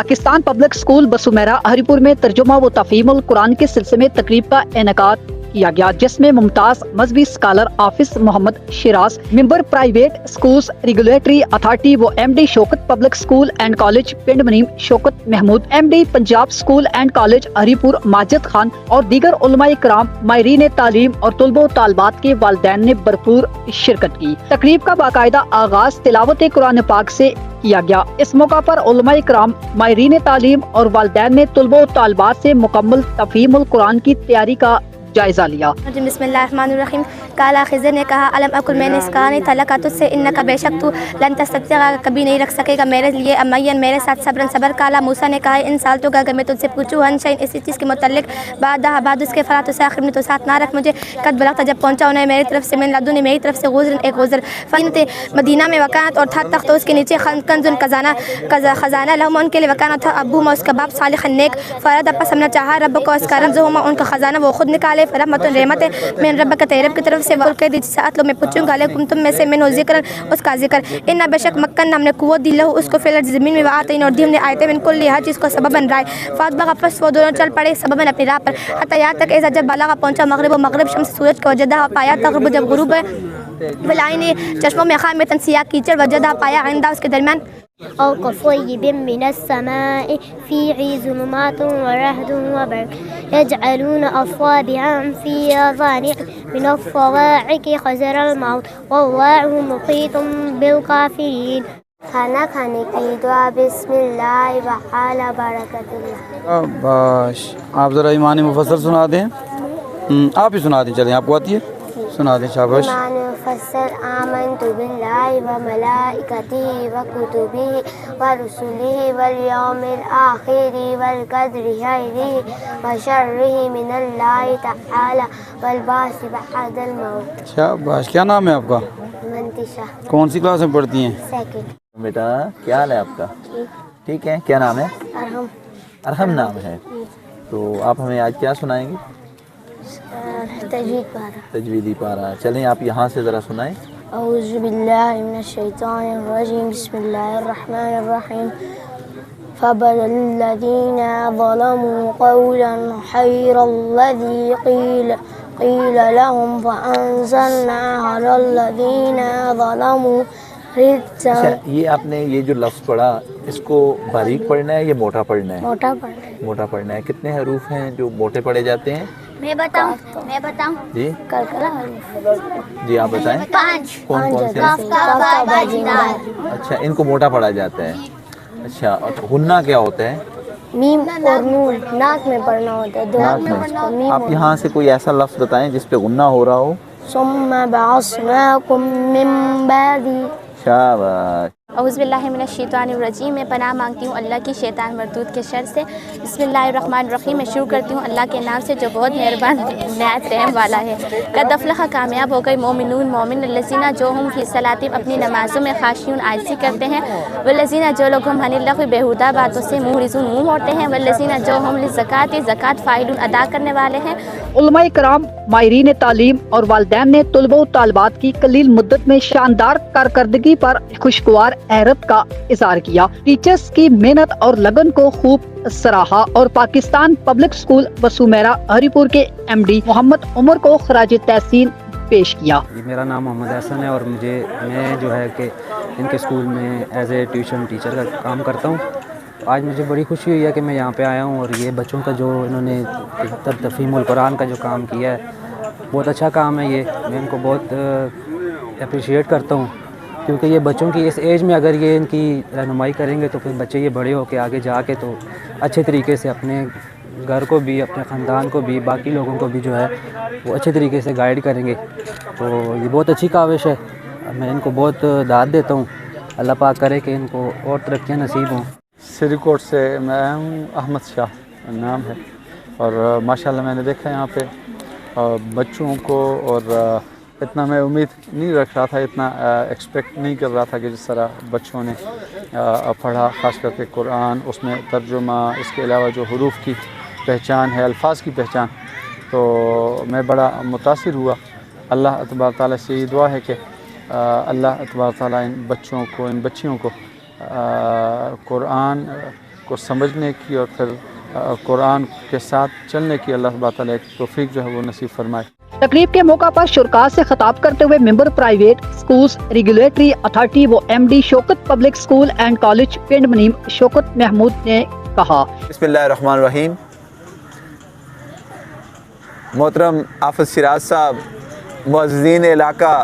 Pakistan public school बसुमेरा Haripur में तर्जुमा व तफहीमुल कुरान के सिलसिले में तकरीब का इनेकाद किया गया, जिसमें मुमताज मजहबी scholar Hafiz Mohammad Shiraz, member private schools regulatory authority व MD Shaukat public school and college Pind Manim Shaukat Mahmood, MD Punjab school and college Haripur Majid Khan और दीगर उलमाए किराम, माहिरीन तालीम और तलबा तालबात के वालिदैन ने भरपूर शिरकत की। तकरीब का बाकायदा आगाज तिलावत कुरान पाक से किया गया। इस मौका पर उलमाए किराम, माहिरीन तालीम और वालिदैन ने तलबा तालबात से मुकम्मल तफहीमुल कुरान की तैयारी का जायजा लिया। बिस्मिल्लाहिर्रहमानिर्रहीम। काला खिज़र ने कहा, अलम अकुल, मैंने इसका नहीं था लका तुझसे, इन्नका बेशक तू लन तस्ततिअ, कभी नहीं रख सकेगा मेरे लिए अमयन मेरे साथ सब्रन सबर। काला मूसा ने कहा, इन साल तो अगर मैं तुझसे पूछूँ हन शैइन इसी चीज़ के मुतल्लिक बाद उसके फला तो आखिर में तो साथ ना रख मुझे। कद बलग था, जब पहुँचा उन्हें मेरी तरफ से, मैंने लदुन मेरी तरफ से गुज़रन एक गुज़र। फ़िन मदीना में वकानत और था तख्त, उसके नीचे कंजुन खजाना लहुम, उनके लिए वकाना था। अबू मा उसका बाप सालिह नेक, फ़रद अपस हमने चाहा रब को उसका रज़ुहुमा, उनका खजाना वो खुद निकाले। रहमतुन रहमत है मैं रब का तेरे रब की तरफ से। बोल के साथ लो मैं पूछूंगा अलैकुम तुम में से मैंने जिक्र उसका जिक्र। इन बेशक मक्कन हमने कुव्वत दी लहू उसको फिल ज़मीन में आते और दी हमने आयते में कुल हर चीज़ को सबब बन रहा है। फातबा का पस वो दोनों चल पड़े सबबन अपनी राह पर, हत्ता यहाँ तक ऐसा जब बाला का पहुंचा मगरिब, मगरिब शम्स सूरज को वजदा पाया, तगरुब जब गुरूब वलाई ने चश्मों में खाम में तनसिया कीचड़ वजदा पाया आइंदा उसके दरमियान। أو كصيب من السماء فيه ظلمات ورعد وبرق يجعلون أصابعهم في آذانهم من الصواعق حذر الموت والله محيط بالكافرين. کھانا کھانے کی دعا بسم اللہ وعلی برکت اللہ. باش آپ ذرا ایمان مفصل سنا دیں. آپ ہی سنا دیں، چلیں آپ کو آتی ہے سنا دیں. شاباش. ایمان مفصل آمنت باللہ وملائکتہ وکتبہ ورسلہ والیوم الآخر والقدر خیرہ وشرہ من اللہ تعالی والبعث بعد الموت. شاباش. کیا نام ہے آپ کا؟ منتشا. کون سی کلاس میں پڑھتی ہیں؟ سیکنڈ. بیٹا کیا حال ہے آپ کا؟ ٹھیک ہے. کیا نام ہے؟ ارحم. ارحم نام ہے. تو آپ ہمیں آج کیا سنائیں گے؟ تجوید پارہ. تجویدی پارہ. چلیں آپ یہاں سے ذرا سنائیں. اعوذ باللہ من الشیطان الرجیم بسم اللہ الرحمن الرحیم. فبدل الذین ظلموا قولا غیر الذی قیل لهم فانزلنا علی الذین ظلموا رجزا. یہ آپ نے یہ جو لفظ پڑھا اس کو باریک پڑھنا ہے یا موٹا پڑھنا ہے؟ موٹا پڑھنا ہے. موٹا پڑھنا ہے. کتنے حروف ہیں جو موٹے پڑھے جاتے ہیں؟ میں بتاؤں جی کلکلا. جی آپ بتائیں. 5. کون کون سے؟ اچھا ان کو موٹا پڑھا جاتا ہے. اچھا اور غنہ کیا ہوتا ہے؟ میم اور نون ناک میں پڑھنا ہوتا ہے. ناک میں. آپ یہاں سے کوئی ایسا لفظ بتائیں جس پہ غنہ ہو رہا ہو. ثم بعثناکم من بعد. شاباش. اعوذ باللہ من الشیطان الرجیم. میں پناہ مانگتی ہوں اللہ کی شیطان مردود کے شر سے. بسم اللہ الرحمن الرحیم. میں شروع کرتی ہوں اللہ کے نام سے جو بہت مہربان نہایت رحم والا ہے. قد افلح کامیاب ہو گئے مومنون مومن الذین جو ہم فی صلاتہم اپنی نمازوں میں خاشعون عاجزی کرتے ہیں. والذین جو لوگ ہم عن اللغو بیہودہ باتوں سے معرضون منہ موڑتے ہیں. والذین جو ہم للزکاۃ زکوٰۃ فاعلون ادا کرنے والے ہیں. علماء کرام، ماہرین تعلیم اور والدین نے طلباء و طالبات کی قلیل مدت میں شاندار کارکردگی پر خوشگوار حیرت کا اظہار کیا. ٹیچرز کی محنت اور لگن کو خوب سراہا اور پاکستان پبلک اسکول بسومیرا ہری پور کے ایم ڈی محمد عمر کو خراج تحسین پیش کیا. میرا نام محمد احسن ہے اور میں جو ہے کہ ان کے اسکول میں ایز اے ٹیوشن ٹیچر کا کام کرتا ہوں. آج مجھے بڑی خوشی ہوئی ہے کہ میں یہاں پہ آیا ہوں اور یہ بچوں کا جو انہوں نے تفہیم القرآن کا جو کام کیا ہے بہت اچھا کام ہے. یہ میں ان کو بہت اپریشیٹ کرتا ہوں کیونکہ یہ بچوں کی اس ایج میں اگر یہ ان کی رہنمائی کریں گے تو پھر بچے یہ بڑے ہو کے آگے جا کے تو اچھے طریقے سے اپنے گھر کو بھی اپنے خاندان کو بھی باقی لوگوں کو بھی جو ہے وہ اچھے طریقے سے گائیڈ کریں گے. تو یہ بہت اچھی کاوش ہے. میں ان کو بہت داد دیتا ہوں. اللہ پاک کرے کہ ان کو اور ترقیاں نصیب ہوں. سری کوٹ سے میں آیا ہوں. احمد شاہ نام ہے اور ماشاءاللہ میں نے دیکھا یہاں پہ بچوں کو اور اتنا میں امید نہیں رکھ رہا تھا، اتنا ایکسپیکٹ نہیں کر رہا تھا کہ جس طرح بچوں نے پڑھا، خاص کر کے قرآن، اس میں ترجمہ، اس کے علاوہ جو حروف کی پہچان ہے، الفاظ کی پہچان، تو میں بڑا متاثر ہوا. اللہ تبارک تعالیٰ سے یہ دعا ہے کہ اللہ تبارک تعالیٰ ان بچوں کو، ان بچیوں کو قرآن को समझने की और फिर कुरान के साथ चलने की अल्लाह सुब्हानहू व तआला एक तौफीक जो है वो नसीब फरमाए। तकरीब के मौका पर शुरका से खिताब करते हुए member private schools regulatory authority व MD Shaukat public school and college Pind Manim Shaukat Mahmood ने कहा, बिस्मिल्लाहिर्रहमानिर्रहीम। मोहतरम हाफिज़ शिराज साहब, मुअज़्ज़िज़ीन इलाका,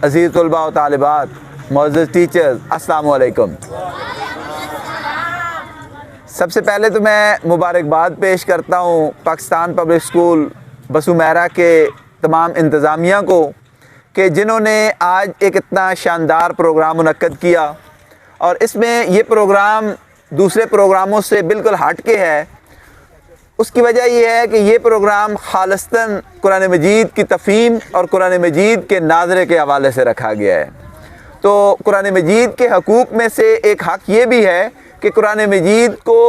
अज़ीज़ तलबा व तालिबात, मुअज़्ज़िज़ टीचर्स, अस्सलाम वालेकुम। सबसे पहले तो मैं मुबारकबाद पेश करता हूँ पाकिस्तान पब्लिक स्कूल बसूमेहरा के तमाम इंतज़ामिया को कि जिन्होंने आज एक इतना शानदार प्रोग्राम मुनक्कद किया, और इसमें ये प्रोग्राम दूसरे प्रोग्रामों से बिल्कुल हट के है। उसकी वजह ये है कि ये प्रोग्राम खालिस्तन कुरान मजीद की तफ़हीम और कुरान मजीद के नाज़रे के हवाले से रखा गया है। तो कुरान मजीद के हकूक़ में से एक हक़ ये भी है कि कुरान मजीद को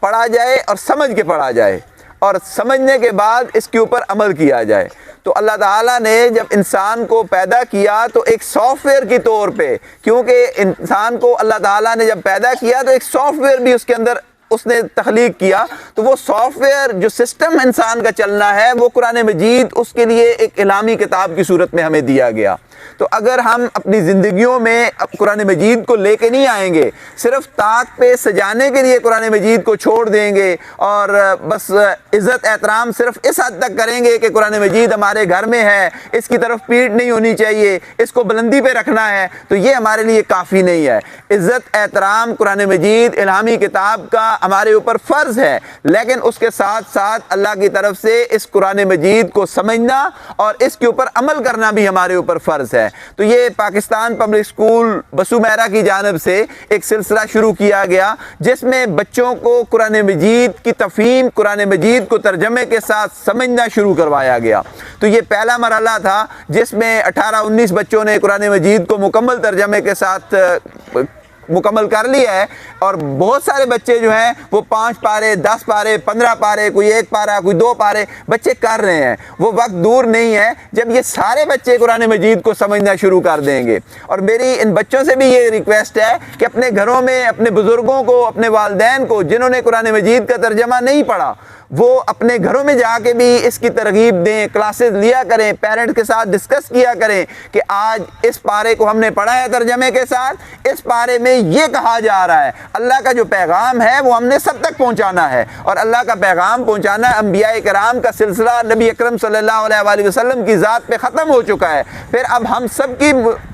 पढ़ा जाए और समझ के पढ़ा जाए, और समझने के बाद इसके ऊपर अमल किया जाए। तो अल्लाह ताला ने जब इंसान को पैदा किया तो एक सॉफ्टवेयर के तौर पे, क्योंकि इंसान को अल्लाह ताला ने जब पैदा किया तो एक सॉफ्टवेयर भी उसके अंदर उसने तख्लीक किया, तो वो सॉफ्टवेयर जो सिस्टम इंसान का चलना है वो कुरान मजीद उसके लिए एक इलामी किताब की सूरत में हमें दिया गया। तो अगर हम अपनी ज़िंदगियों में कुरान मजीद को लेके नहीं आएंगे, सिर्फ ताक पे सजाने के लिए कुरान मजीद को छोड़ देंगे और बस इज़्ज़त एहतराम सिर्फ इस हद तक करेंगे कि कुरान मजीद हमारे घर में है, इसकी तरफ पीठ नहीं होनी चाहिए, इसको बुलंदी पे रखना है, तो ये हमारे लिए काफ़ी नहीं है। इज़्ज़त एहतराम कुरान मजीद इलामी किताब का हमारे ऊपर फ़र्ज़ है, लेकिन उसके साथ साथ अल्लाह की तरफ से इस कुरान मजीद को समझना और इसके ऊपर अमल करना भी हमारे ऊपर फ़र्ज़ है। तो ये पाकिस्तान पब्लिक स्कूल बसूमेहरा की जानिब से एक सिलसिला शुरू किया गया जिसमें बच्चों को कुरान मजीद की तफ़हीम, कुरान मजीद को तर्जमे के साथ समझना शुरू करवाया गया। तो ये पहला मरहला था जिसमें 18-19 बच्चों ने कुरान मजीद को मुकम्मल तर्जमे के साथ मुकम्मल कर लिया है, और बहुत सारे बच्चे जो हैं वो 5 पारे, 10 पारे, 15 पारे, कोई 1 पारा, कोई 2 पारे बच्चे कर रहे हैं। वो वक्त दूर नहीं है जब ये सारे बच्चे कुरान मजीद को समझना शुरू कर देंगे। और मेरी इन बच्चों से भी ये रिक्वेस्ट है कि अपने घरों में अपने बुज़ुर्गों को, अपने वालिदैन को जिन्होंने कुरान मजीद का तर्जमा नहीं पढ़ा, वो अपने घरों में जाके भी इसकी तरगीब दें, क्लासेस लिया करें, पेरेंट्स के साथ डिस्कस किया करें कि आज इस पारे को हमने पढ़ा है तर्जमे के साथ, इस पारे में ये कहा जा रहा है, अल्लाह का जो पैगाम है वो हमने सब तक पहुंचाना है। और अल्लाह का पैगाम पहुंचाना अंबिया कराम का सिलसिला नबी अकरम सल्लल्लाहु अलैहि वसल्लम की ज़ात पे ख़त्म हो चुका है। फिर अब हम सब की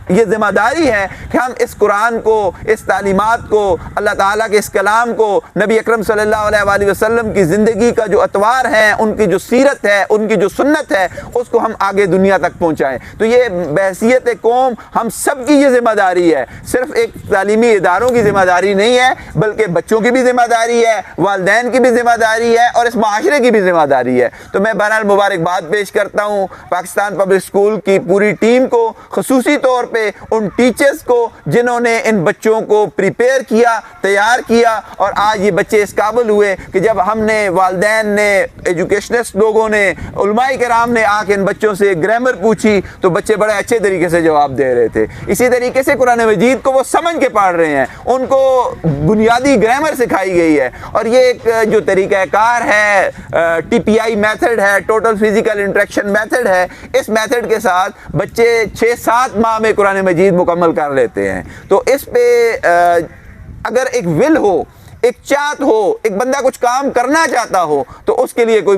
ये ज़िम्मेदारी है कि हम इस कुरान को, इस तालीमात को, अल्लाह ताला के इस कलाम को, नबी अकरम सल्लल्लाहु अलैहि वसल्लम की ज़िंदगी का जो अतवार हैं, उनकी जो सीरत है, उनकी जो सुन्नत है, उसको हम आगे दुनिया तक पहुँचाएँ। तो ये बहसीयत कौम हम सब की ये ज़िम्मेदारी है, सिर्फ एक तालीमी इदारों की ज़िम्मेदारी नहीं है, बल्कि बच्चों की भी ज़िम्मेदारी है, वालिदैन की भी ज़िम्मेदारी है और इस माशरे की भी ज़िम्मेदारी है। तो मैं बहरहाल मुबारकबाद पेश करता हूँ पाकिस्तान पब्लिक स्कूल की पूरी टीम को, ख़ुसूसी तौर पे उन टीचर्स को जिन्होंने इन बच्चों को प्रिपेयर किया, तैयार किया, और आज ये बच्चे इस काबिल हुए कि जब हमने, वालिदैन ने, एजुकेशनिस्ट लोगों ने, उलमाए किराम ने आके इन बच्चों से ग्रामर पूछी तो बच्चे बड़े अच्छे तरीके से जवाब दे रहे थे। इसी तरीके से कुरान मजीद को वो समझ के पढ़ रहे हैं, उनको बुनियादी ग्रामर सिखाई गई है। और ये एक जो तरीक़ाकार है, TPI मेथड है, टोटल फिजिकल इंटरेक्शन मेथड है, इस मेथड के साथ बच्चे 6-7 माह में कुरान मजीद मुकम्मल कर लेते हैं। तो इस पे अगर एक विल हो, एक चाहत हो, एक बंदा कुछ काम करना चाहता हो, तो उसके लिए कोई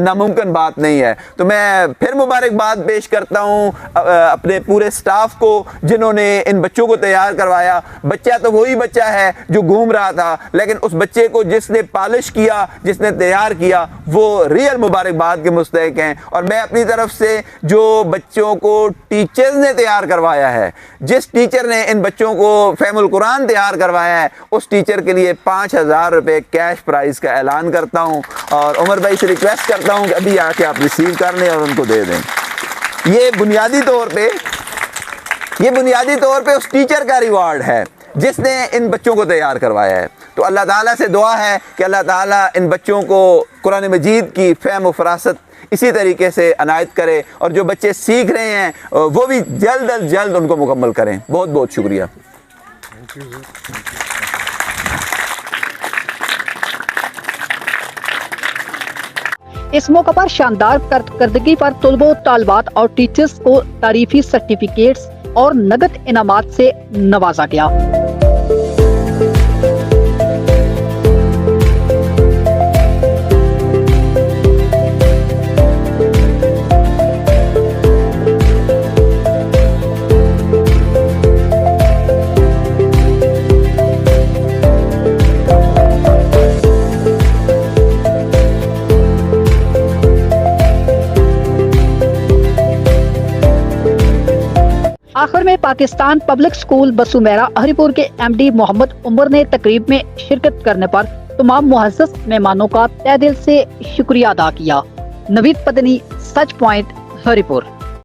नामुमकिन बात नहीं है। तो मैं फिर मुबारकबाद पेश करता हूँ अपने पूरे स्टाफ को जिन्होंने इन बच्चों को तैयार करवाया। बच्चा तो वही बच्चा है जो घूम रहा था, लेकिन उस बच्चे को जिसने पॉलिश किया, जिसने तैयार किया, वो रियल मुबारकबाद के मुस्तहिक हैं। और मैं अपनी तरफ से जो बच्चों को टीचर्स ने तैयार करवाया है, जिस टीचर ने इन बच्चों को फहमुल कुरान तैयार करवाया है, उस टीचर के लिए 5,000 रुपये कैश प्राइज़ का ऐलान करता हूं, और उमर भाई से रिक्वेस्ट करता हूं कि अभी आके आप रिसीव कर लें और उनको दे दें। ये बुनियादी तौर पे उस टीचर का रिवार्ड है जिसने इन बच्चों को तैयार करवाया है। तो अल्लाह ताला से दुआ है कि अल्लाह ताला इन बच्चों को कुरान मजीद की फ़हम व फ़रासत इसी तरीके से अनायत करे, और जो बच्चे सीख रहे हैं वो भी जल्द अज जल्द उनको मुकम्मल करें। बहुत बहुत शुक्रिया। इस मौके पर शानदार कारकर्दगी पर तलबो तालबात और टीचर्स को तारीफी सर्टिफिकेट्स और नगद इनामात से नवाजा गया। आखिर में पाकिस्तान पब्लिक स्कूल बसुमेरा हरिपुर के एमडी मोहम्मद उमर ने तकरीब में शिरकत करने पर तमाम मुअज़्ज़ज़ मेहमानों का तहे दिल से शुक्रिया अदा किया। नवीद पदनी, सच पॉइंट, हरिपुर।